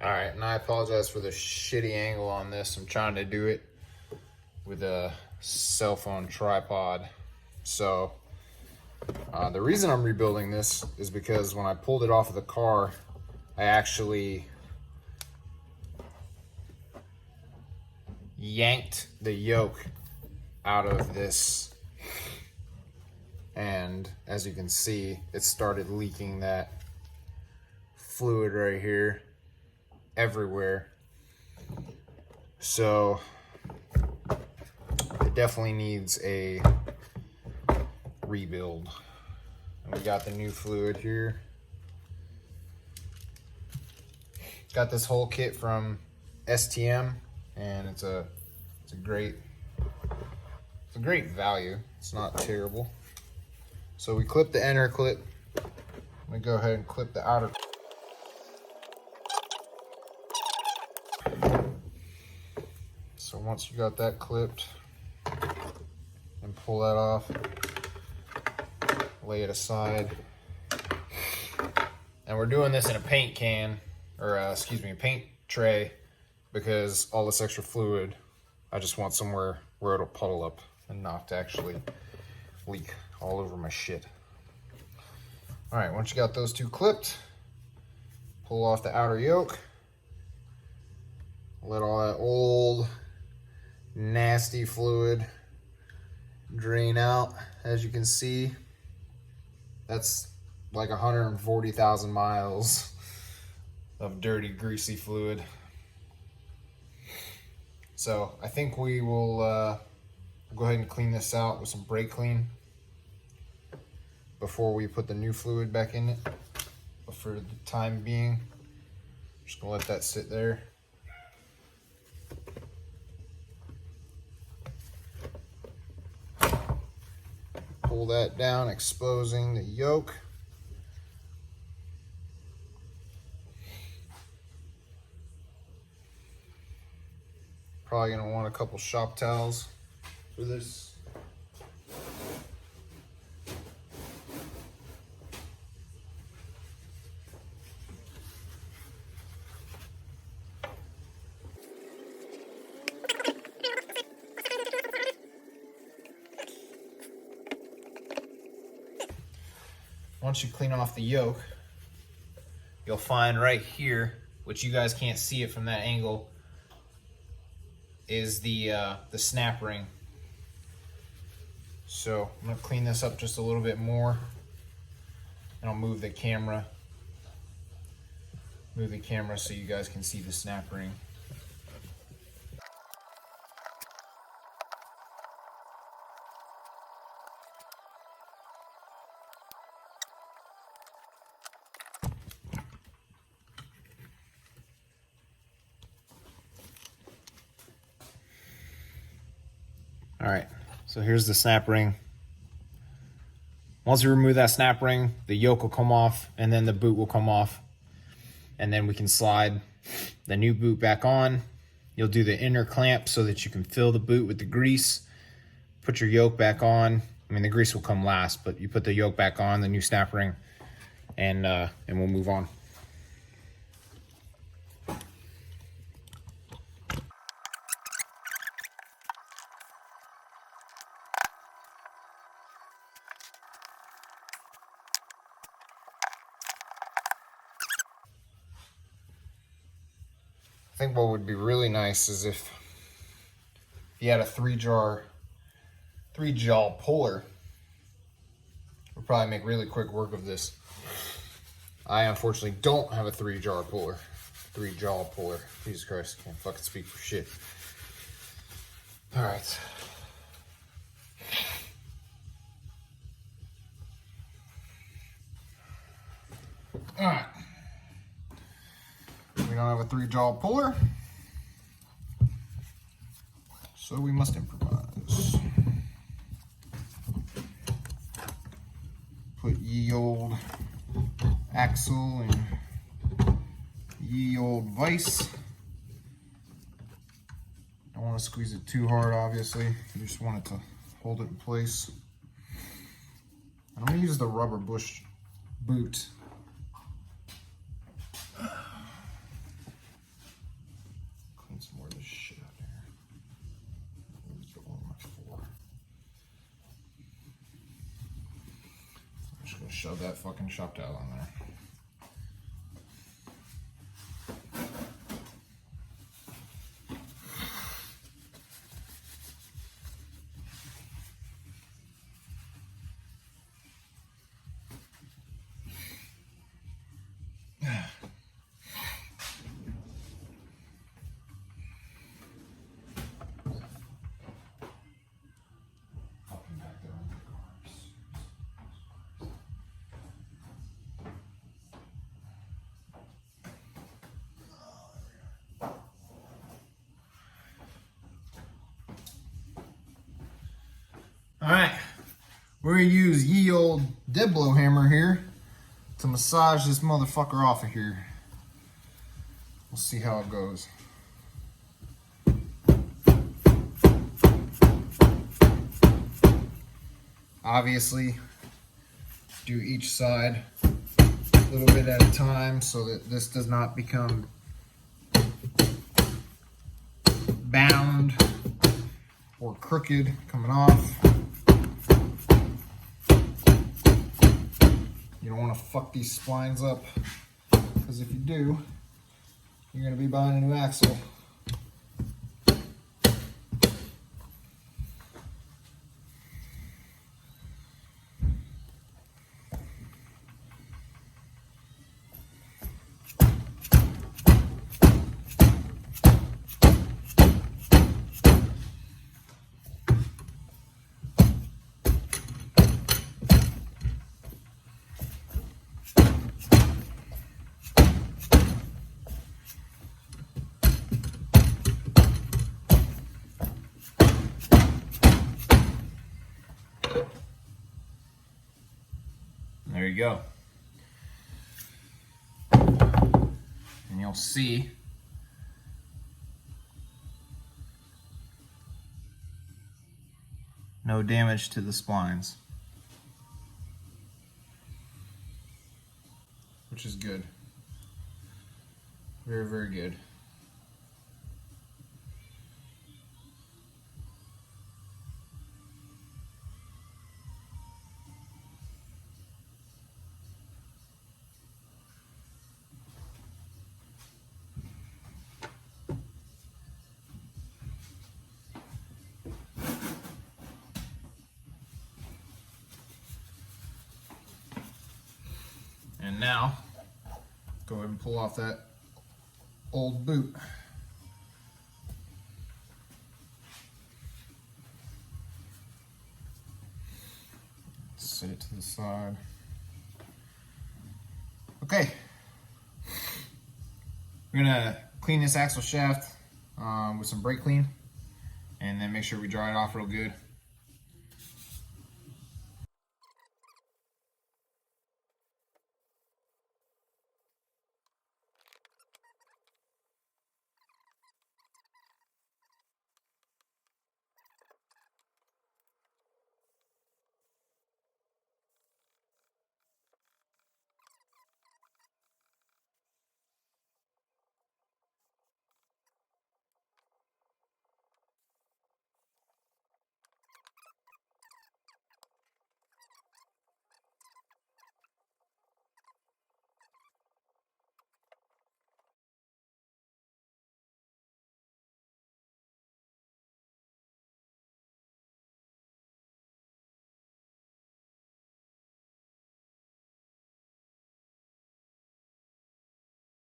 All right, and I apologize for the shitty angle on this. I'm trying to do it with a cell phone tripod. So the reason I'm rebuilding this is because when I pulled it off of the car, I actually yanked the yoke out of this, and as you can see, it started leaking that fluid right here everywhere. So it definitely needs a rebuild. And we got the new fluid here. Got this whole kit from STM, and it's a great value. It's not terrible. So we clip the inner clip. Let me go ahead and clip the outer. So once you got that clipped, and pull that off, lay it aside. And we're doing this in a paint can, or a paint tray, because all this extra fluid, I just want somewhere where it'll puddle up and not to actually leak all over my shit. All right, once you got those two clipped, pull off the outer yoke, let all that old nasty fluid drain out. As you can see, that's like 140,000 miles of dirty, greasy fluid. So I think we will go ahead and clean this out with some brake clean before we put the new fluid back in it. But for the time being, I'm just gonna let that sit there. Pull that down, exposing the yoke. Probably gonna want a couple shop towels for this. Once you clean off the yoke, you'll find right here, which you guys can't see it from that angle, is the snap ring. So I'm gonna clean this up just a little bit more, and I'll move the camera so you guys can see the snap ring. All right, so here's the snap ring. Once you remove that snap ring, the yoke will come off, and then the boot will come off. And then we can slide the new boot back on. You'll do the inner clamp so that you can fill the boot with the grease. Put your yoke back on. I mean, the grease will come last, but you put the yoke back on, the new snap ring, and we'll move on. I think what would be really nice is if you had a three-jaw puller. Would probably make really quick work of this. I unfortunately don't have a three-jaw puller. Jesus Christ, can't fucking speak for shit. All right. All right. We don't have a three-jaw puller, so we must improvise. Put ye old Axel and ye old vise. Don't want to squeeze it too hard, obviously. You just want it to hold it in place. I'm going to use the rubber bush boot. Just shove that fucking shop towel on there. Alright, we're going to use ye old dead blow hammer here to massage this motherfucker off of here. We'll see how it goes. Obviously, do each side a little bit at a time so that this does not become bound or crooked coming off. You don't want to fuck these splines up, because if you do, you're going to be buying a new axle. There you go. And you'll see no damage to the splines, which is good. Very, very good. And now, go ahead and pull off that old boot. Set it to the side. Okay. We're gonna clean this axle shaft with some brake clean, and then make sure we dry it off real good.